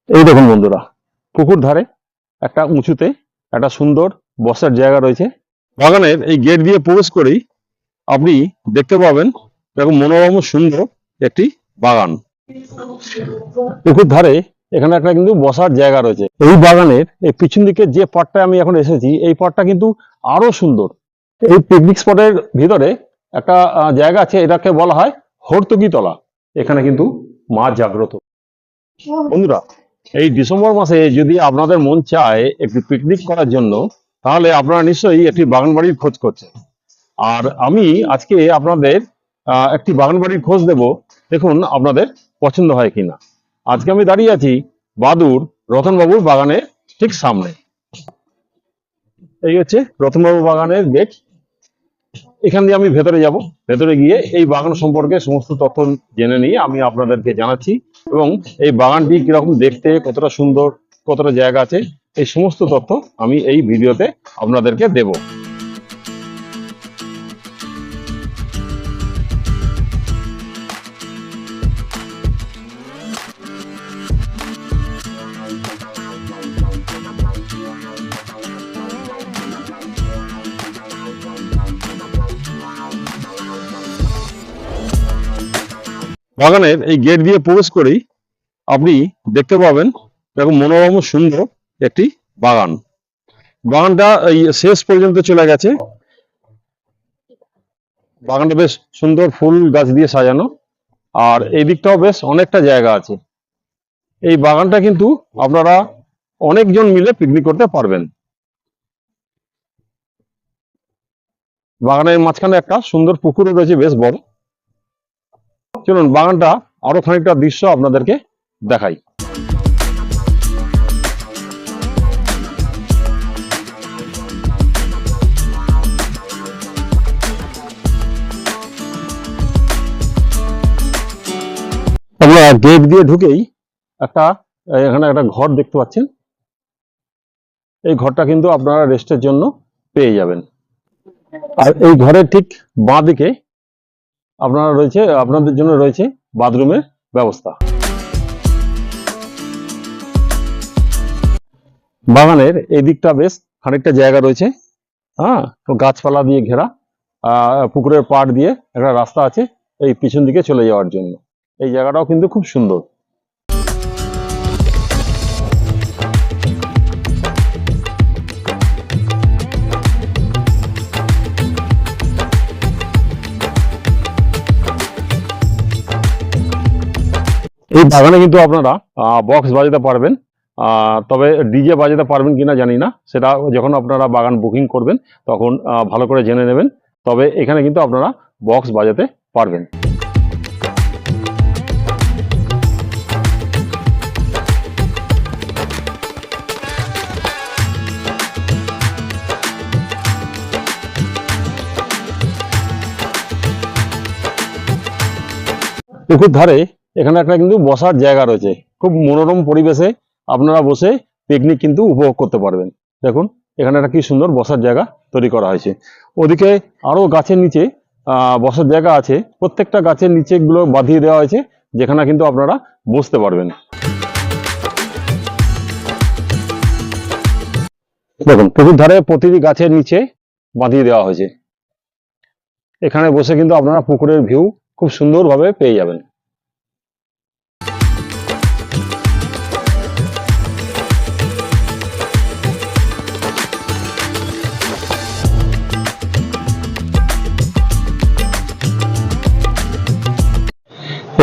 এই দেখুন বন্ধুরা, পুকুর ধারে একটা উঁচুতে একটা সুন্দর বসার জায়গা রয়েছে। বাগানের এই গেট দিয়ে প্রবেশ করেই আপনি দেখতে পাবেন এরকম মনোরম সুন্দর একটি বাগান। পুকুর ধারে এখানে একটা কিন্তু বসার জায়গা রয়েছে। এই বাগানের এই পিছন দিকে যে পাড়টায় আমি এখন এসেছি, এই পাড়টা কিন্তু আরো সুন্দর। এই পিকনিক স্পটের ভিতরে একটা জায়গা আছে, এটাকে বলা হয় হর্তুকি তলা। এখানে কিন্তু মা জাগ্রত। বন্ধুরা, এই ডিসেম্বর মাসে যদি আপনাদের মন চায় একটি পিকনিক করার জন্য, তাহলে আপনারা নিশ্চয়ই একটি বাগান বাড়ির খোঁজ করছেন। আর আমি আজকে আপনাদের একটি বাগান বাড়ির খোঁজ দেব, দেখুন আপনাদের পছন্দ হয় কিনা। আজকে আমি দাঁড়িয়ে আছি বাদুর রতনবাবুর বাগানের ঠিক সামনে। এই হচ্ছে রতনবাবুর বাগানের গেট। এখান দিয়ে আমি ভেতরে যাব। ভেতরে গিয়ে এই বাগান সম্পর্কে সমস্ত তথ্য জেনে নিয়ে আমি আপনাদেরকে জানাচ্ছি, এবং এই বাগানটি কিরকম দেখতে, কতটা সুন্দর, কতটা জায়গা আছে, এই সমস্ত তথ্য আমি এই ভিডিওতে আপনাদেরকে দেব। বাগানের এই গেট দিয়ে প্রবেশ করেই আপনি দেখতে পাবেন এরকম মনোরম সুন্দর একটি বাগান। বাগানটা এই শেষ পর্যন্ত চলে গেছে। বাগানটা বেশ সুন্দর ফুল গাছ দিয়ে সাজানো, আর এই দিকটাও বেশ অনেকটা জায়গা আছে। এই বাগানটা কিন্তু আপনারা অনেকজন মিলে পিকনিক করতে পারবেন। বাগানের মাঝখানে একটা সুন্দর পুকুরও রয়েছে, বেশ বড়। চলুন বাগানটা আরো খানিকটা দৃশ্য আপনাদেরকে দেখাই। আপনারা গেট দিয়ে ঢুকেই একটা এখানে একটা ঘর দেখতে পাচ্ছেন। এই ঘরটা কিন্তু আপনারা রেস্টের জন্য পেয়ে যাবেন। আর এই ঘরের ঠিক বাঁ দিকে আপনাদের জন্য রয়েছে বাথরুমের ব্যবস্থা। বাগানের এই দিকটা বেশ খানিকটা জায়গা রয়েছে, হ্যাঁ, তো গাছপালা দিয়ে ঘেরা। পুকুরের পাড় দিয়ে একটা রাস্তা আছে এই পিছন দিকে চলে যাওয়ার জন্য। এই জায়গাটাও কিন্তু খুব সুন্দর। এই বাগানে কিন্তু আপনারা বক্স বাজাতে পারবেন, তবে ডিজে বাজাতে পারবেন কিনা জানি না, সেটা যখন আপনারা বাগান বুকিং করবেন তখন ভালো করে জেনে নেবেন। তবে এখানে কিন্তু আপনারা বক্স বাজাতে পারবেন। পুকুর ধারে এখানে একটা কিন্তু বসার জায়গা রয়েছে। খুব মনোরম পরিবেশে আপনারা বসে পিকনিক কিন্তু উপভোগ করতে পারবেন। দেখুন এখানে একটা কি সুন্দর বসার জায়গা তৈরি করা হয়েছে। ওদিকে আরো গাছের নিচে বসার জায়গা আছে। প্রত্যেকটা গাছের নিচে গুলো বাঁধিয়ে দেওয়া হয়েছে, যেখানে কিন্তু আপনারা বসতে পারবেন। দেখুন পুকুর ধারে প্রতিটি গাছের নিচে বাঁধিয়ে দেওয়া হয়েছে। এখানে বসে কিন্তু আপনারা পুকুরের ভিউ খুব সুন্দরভাবে পেয়ে যাবেন।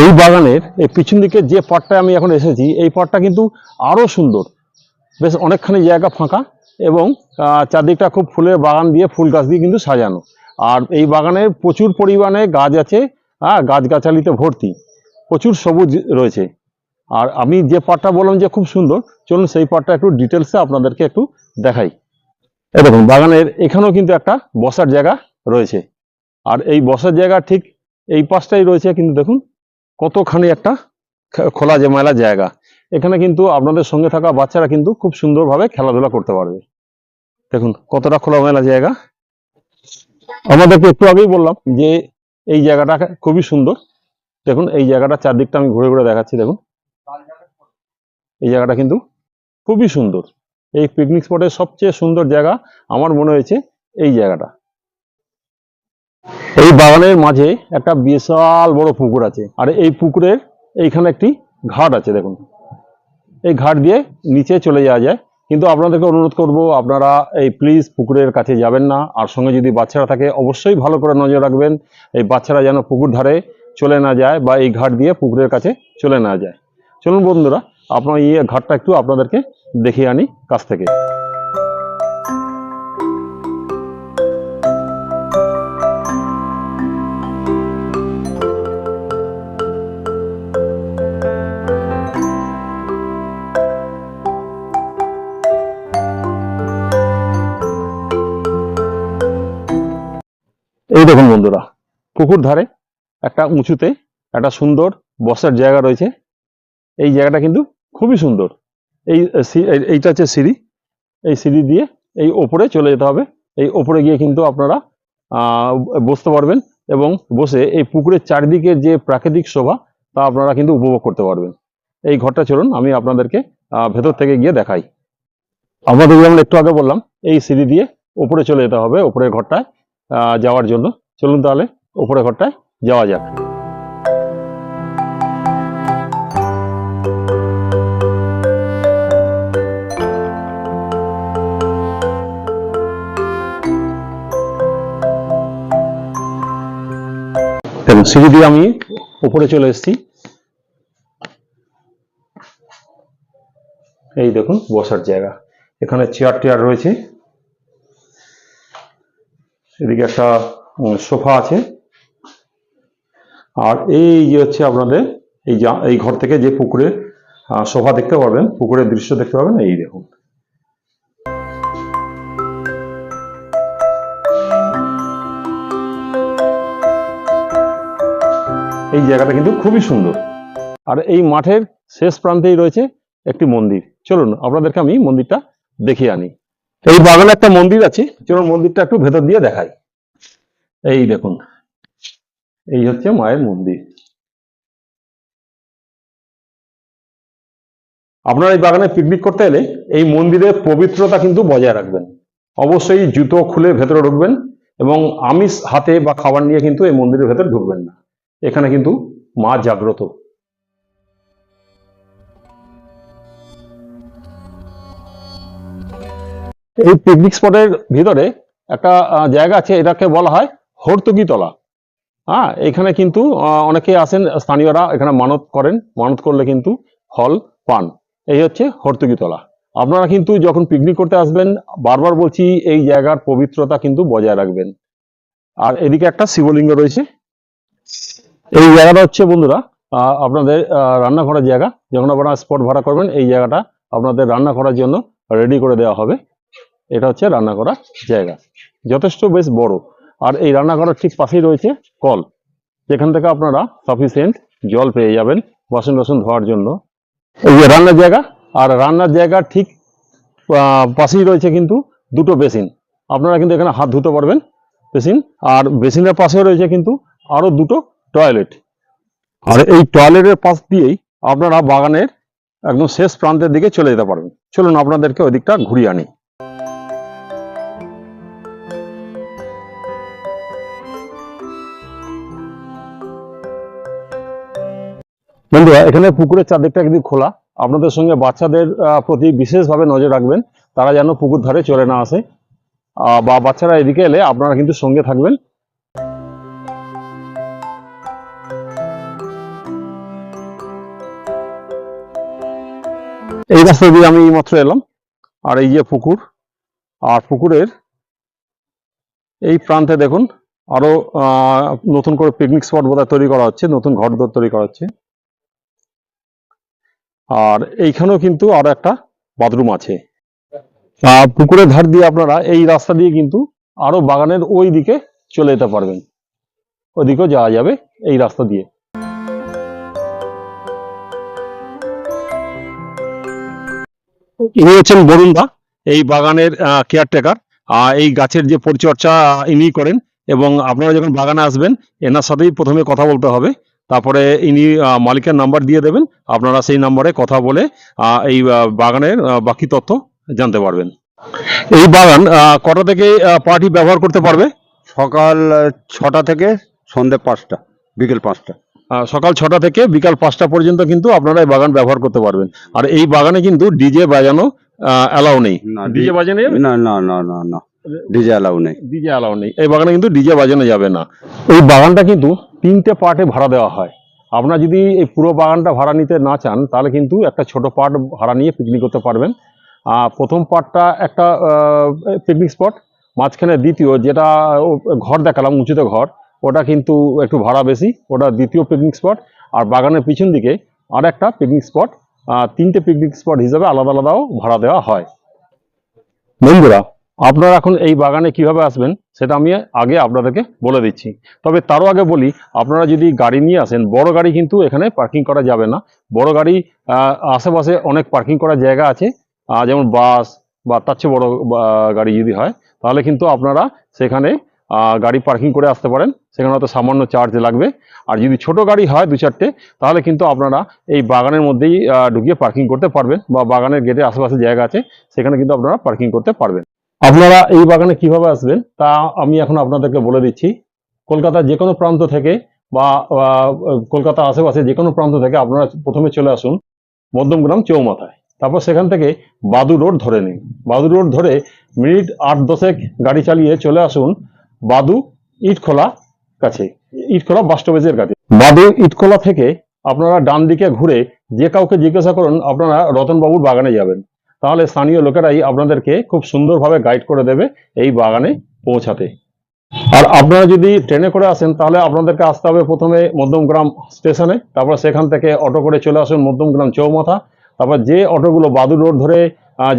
এই বাগানের এই পিছন দিকে যে পাড়টায় আমি এখন এসেছি, এই পাড়টা কিন্তু আরো সুন্দর। বেশ অনেকখানি জায়গা ফাঁকা, এবং চারদিকটা খুব ফুলের বাগান দিয়ে, ফুল গাছ দিয়ে কিন্তু সাজানো। আর এই বাগানে প্রচুর পরিমাণে গাছ আছে, হ্যাঁ, গাছগাছালিতে ভর্তি, প্রচুর সবুজ রয়েছে। আর আমি যে পাড়টা বললাম যে খুব সুন্দর, চলুন সেই পাড়টা একটু ডিটেলসে আপনাদেরকে একটু দেখাই। এই দেখুন বাগানের এখানেও কিন্তু একটা বসার জায়গা রয়েছে। আর এই বসার জায়গা ঠিক এই পাশটাই রয়েছে, কিন্তু দেখুন কতখানি একটা খোলা মেলা জায়গা। এখানে কিন্তু আপনাদের সঙ্গে থাকা বাচ্চারা কিন্তু খুব সুন্দরভাবে খেলাধুলা করতে পারবে। দেখুন কতটা খোলামেলা জায়গা। আমাদেরকে একটু আগেই বললাম যে এই জায়গাটা খুবই সুন্দর। দেখুন এই জায়গাটা চারদিকটা আমি ঘুরে ঘুরে দেখাচ্ছি। দেখুন এই জায়গাটা কিন্তু খুবই সুন্দর। এই পিকনিক স্পটের সবচেয়ে সুন্দর জায়গা আমার মনে হয়েছে এই জায়গাটা। এই বাগানের মাঝে একটা বিশাল বড় পুকুর আছে, আর এই পুকুরের এইখানে একটি ঘাট আছে। দেখুন, এই ঘাট দিয়ে নিচে চলে যাওয়া যায়। কিন্তু আপনাদেরকে অনুরোধ করব, আপনারা এই প্লিজ পুকুরের কাছে যাবেন না। আর সঙ্গে যদি বাচ্চারা থাকে অবশ্যই ভালো করে নজর রাখবেন, এই বাচ্চারা যেন পুকুর ধারে চলে না যায় বা এই ঘাট দিয়ে পুকুরের কাছে চলে না যায়। চলুন বন্ধুরা, আপনার এই ঘাটটা একটু আপনাদেরকে দেখিয়ে আনি কাছ থেকে। এই দেখুন বন্ধুরা, পুকুর ধারে একটা উঁচুতে একটা সুন্দর বসার জায়গা রয়েছে। এই জায়গাটা কিন্তু খুবই সুন্দর। এইটা হচ্ছে সিঁড়ি। এই সিঁড়ি দিয়ে এই ওপরে চলে যেতে হবে। এই ওপরে গিয়ে কিন্তু আপনারা বসতে পারবেন এবং বসে এই পুকুরের চারিদিকে যে প্রাকৃতিক শোভা তা আপনারা কিন্তু উপভোগ করতে পারবেন। এই ঘরটা চলুন আমি আপনাদেরকে ভেতর থেকে গিয়ে দেখাই। আপনাদের যেমন একটু আগে বললাম, এই সিঁড়ি দিয়ে ওপরে চলে যেতে হবে ওপরের ঘরটায় যাওয়ার জন্য। চলুন তাহলে ওপরের ঘরটায় যাওয়া যাক। দেখুন, সিঁড়ি দিয়ে আমি উপরে চলে এসেছি। এই দেখুন বসার জায়গা, এখানে চেয়ার টেয়ার রয়েছে, এদিকে একটা সোফা আছে। আর এই যে হচ্ছে আপনাদের এই ঘর থেকে যে পুকুরের শোভা দেখতে পারবেন, পুকুরের দৃশ্য দেখতে পাবেন। এই দেখুন, এই জায়গাটা কিন্তু খুবই সুন্দর। আর এই মাঠের শেষ প্রান্তেই রয়েছে একটি মন্দির। চলুন আপনাদেরকে আমি মন্দিরটা দেখিয়ে আনি। এই বাগানে একটা মন্দির আছে, চলুন মন্দিরটা একটু ভেতর দিয়ে দেখাই। এই দেখুন, এই হচ্ছে মায়ের মন্দির। আপনারা এই বাগানে পিকনিক করতে এলে এই মন্দিরের পবিত্রতা কিন্তু বজায় রাখবেন। অবশ্যই জুতো খুলে ভেতরে ঢুকবেন এবং আমিষ হাতে বা খাবার নিয়ে কিন্তু এই মন্দিরের ভেতরে ঢুকবেন না। এখানে কিন্তু মা জাগ্রত। এই পিকনিক স্পটের ভিতরে একটা জায়গা আছে, এটাকে বলা হয় হর্তুকি তলা। হ্যাঁ, এখানে কিন্তু অনেকে আসেন স্থানীয়রা, এখানে মানত করেন, মানত করলে কিন্তু ফল পান। এই হচ্ছে হর্তুকি তলা। আপনারা কিন্তু যখন পিকনিক করতে আসবেন, বারবার বলছি এই জায়গার পবিত্রতা কিন্তু বজায় রাখবেন। আর এদিকে একটা শিবলিঙ্গ রয়েছে। এই জায়গাটা হচ্ছে বন্ধুরা আপনাদের রান্না করার জায়গা। যখন আপনারা স্পট ভাড়া করবেন, এই জায়গাটা আপনাদের রান্না করার জন্য রেডি করে দেওয়া হবে। এটা হচ্ছে রান্না করার জায়গা, যথেষ্ট বেশ বড়। আর এই রান্না করার ঠিক পাশেই রয়েছে কল, যেখান থেকে আপনারা সাফিসিয়েন্ট জল পেয়ে যাবেন বাসন টাসন ধোয়ার জন্য। এই যে রান্নার জায়গা, আর রান্নার জায়গার ঠিক পাশেই রয়েছে কিন্তু দুটো বেসিন। আপনারা কিন্তু এখানে হাত ধুতে পারবেন, বেসিন। আর বেসিনের পাশেও রয়েছে কিন্তু আরো দুটো টয়লেট। আর এই টয়লেটের পাশ দিয়েই আপনারা বাগানের একদম শেষ প্রান্তের দিকে চলে যেতে পারবেন। চলুন আপনাদেরকে ওই দিকটা ঘুরিয়ে আনি। বন্ধুরা, এখানে পুকুরের চারদিকটা কিন্তু খোলা। আপনাদের সঙ্গে বাচ্চাদের প্রতি বিশেষভাবে নজর রাখবেন, তারা যেন পুকুর ধারে চলে না আসে। বা বাচ্চারা এদিকে এলে আপনারা কিন্তু সঙ্গে থাকবেন। এই রাস্তা দিয়ে আমি এইমাত্র এলাম। আর এই যে পুকুর, আর পুকুরের এই প্রান্তে দেখুন আরো নতুন করে পিকনিক স্পট বোধহয় তৈরি করা হচ্ছে, নতুন ঘর তৈরি করা হচ্ছে। আর এইখানেও কিন্তু আরো একটা বাথরুম আছে। পুকুরের ধার দিয়ে আপনারা এই রাস্তা দিয়ে কিন্তু আরো বাগানের ওই দিকে চলে যেতে পারবেন, ওইদিকেও যাওয়া যাবে এই রাস্তা দিয়ে। ইনি হচ্ছেন বরুণ দা, এই বাগানের কেয়ারটেকার। এই গাছের যে পরিচর্যা ইনি করেন, এবং আপনারা যখন বাগানে আসবেন এনার সাথেই প্রথমে কথা বলতে হবে। তারপরে ইনি মালিকের নাম্বার দিয়ে দেবেন, আপনারা সেই নাম্বারে কথা বলে এই বাগানের বাকি তথ্য জানতে পারবেন। এই বাগান কটা থেকে পার্টি ব্যবহার করতে পারবে? সকাল 6টা থেকে সন্ধ্যে 5টা, বিকেল 5টা। সকাল 6টা থেকে বিকাল 5টা পর্যন্ত কিন্তু আপনারা এই বাগান ব্যবহার করতে পারবেন। আর এই বাগানে কিন্তু ডিজে বাজানো অ্যালাউ নেই। না, ডিজে বাজানো যাবে? না না না না না, ডিজে অ্যালাউ নেই। ডিজে অ্যালাউ নেই, এই বাগানে কিন্তু ডিজে বাজানো যাবে না। এই বাগানটা কিন্তু 3টে পার্টে ভাড়া দেওয়া হয়। আপনারা যদি এই পুরো বাগানটা ভাড়া নিতে না চান তাহলে কিন্তু একটা ছোট পার্ট ভাড়া নিয়ে পিকনিক করতে পারবেন। প্রথম পার্টটা একটা পিকনিক স্পট, মাঝখানে দ্বিতীয় যেটা ঘর দেখালাম উঁচুতে ঘর, ওটা কিন্তু একটু ভাড়া বেশি, ওটা দ্বিতীয় পিকনিক স্পট। আর বাগানের পিছন দিকে আর একটা পিকনিক স্পট, 3টে পিকনিক স্পট হিসাবে আলাদা আলাদাও ভাড়া দেওয়া হয়। বন্ধুরা, আপনারা এখন এই বাগানে কিভাবে আসবেন সেটা আমি আগে আপনাদেরকে বলে দিচ্ছি। তবে তারও আগে বলি, আপনারা যদি গাড়ি নিয়ে আসেন, বড় গাড়ি কিন্তু এখানে পার্কিং করা যাবে না। বড় গাড়ি আশেপাশে অনেক পার্কিং করার জায়গা আছে, যেমন বাস বা তার চেয়ে বড় গাড়ি যদি হয় তাহলে কিন্তু আপনারা সেখানে গাড়ি পার্কিং করে আসতে পারেন, সেখানে হয়তো সামান্য চার্জ লাগবে। আর যদি ছোট গাড়ি হয় 2-4টে তাহলে কিন্তু আপনারা এই বাগানের মধ্যেই ঢুকিয়ে পার্কিং করতে পারবেন, বা বাগানের গেটের আশেপাশে জায়গা আছে সেখানে কিন্তু আপনারা পার্কিং করতে পারবেন। আপনারা এই বাগানে কিভাবে আসবেন তা আমি এখন আপনাদেরকে বলে দিচ্ছি। কলকাতার যে কোনো প্রান্ত থেকে বা কলকাতা আশেপাশে যে কোনো প্রান্ত থেকে আপনারা প্রথমে চলে আসুন মধ্যমগ্রাম চৌমাথায়। তারপর সেখান থেকে বাদু রোড ধরে নিন। বাদু রোড ধরে মিনিট 8-10 গাড়ি চালিয়ে চলে আসুন বাদু ইটখোলা কাছে, ইটখোলা বাস স্টপেজের কাছে। বাদু ইটখোলা থেকে আপনারা ডান দিকে ঘুরে যে কাউকে জিজ্ঞাসা করুন আপনারা রতনবাবুর বাগানে যাবেন, তাহলে স্থানীয় লোকেরাই আপনাদেরকে খুব সুন্দরভাবে গাইড করে দেবে এই বাগানে পৌঁছাতে। আর আপনারা যদি ট্রেনে করে আসেন তাহলে আপনাদেরকে আসতে হবে প্রথমে মধ্যমগ্রাম স্টেশনে, তারপর সেখান থেকে অটো করে চলে আসুন মধ্যমগ্রাম চৌমাথা। তারপর যে অটোগুলো বাদু রোড ধরে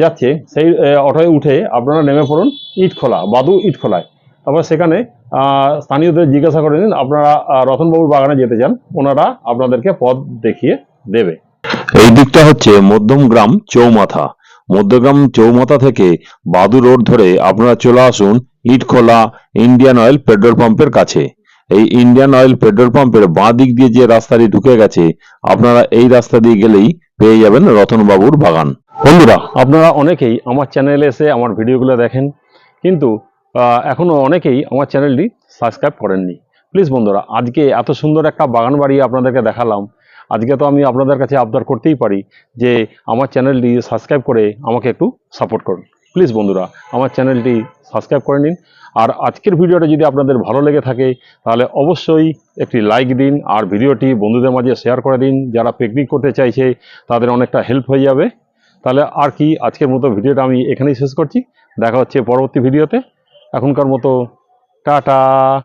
যাচ্ছে সেই অটোয় উঠে আপনারা নেমে পড়ুন ইটখোলা, বাদু ইটখোলায়। তারপর সেখানে স্থানীয়দের জিজ্ঞাসা করে নিন আপনারা রতনবাবুর বাগানে যেতে চান, ওনারা আপনাদেরকে পথ দেখিয়ে দেবে। এই দিকটা হচ্ছে মধ্যমগ্রাম চৌমাথা। মধ্যগ্রাম চৌমাথা থেকে বাদু রোড ধরে আপনারা চলে আসুন ইটখোলা ইন্ডিয়ান অয়েল পেট্রোল পাম্পের কাছে। এই ইন্ডিয়ান অয়েল পেট্রোল পাম্পের বাঁ দিক দিয়ে যে রাস্তাটি ঢুকে গেছে, আপনারা এই রাস্তা দিয়ে গেলেই পেয়ে যাবেন রতনবাবুর বাগান। বন্ধুরা, আপনারা অনেকেই আমার চ্যানেলে এসে আমার ভিডিওগুলো দেখেন, কিন্তু এখনো অনেকেই আমার চ্যানেলটি সাবস্ক্রাইব করেননি। প্লিজ বন্ধুরা, আজকে এত সুন্দর একটা বাগান বাড়ি আপনাদেরকে দেখালাম, আজকে তো আমি আপনাদের কাছে আবদার করতেই পারি যে আমার চ্যানেলটি সাবস্ক্রাইব করে আমাকে একটু সাপোর্ট করুন। প্লিজ বন্ধুরা, আমার চ্যানেলটি সাবস্ক্রাইব করে নিন। আর আজকের ভিডিওটা যদি আপনাদের ভালো লেগে থাকে তাহলে অবশ্যই একটি লাইক দিন, আর ভিডিওটি বন্ধুদের মাঝে শেয়ার করে দিন। যারা পিকনিক করতে চাইছে তাদের অনেকটা হেল্প হয়ে যাবে। তাহলে আর কি, আজকের মতো ভিডিওটা আমি এখানেই শেষ করছি। দেখা হচ্ছে পরবর্তী ভিডিওতে। এখনকার মতো টাটা।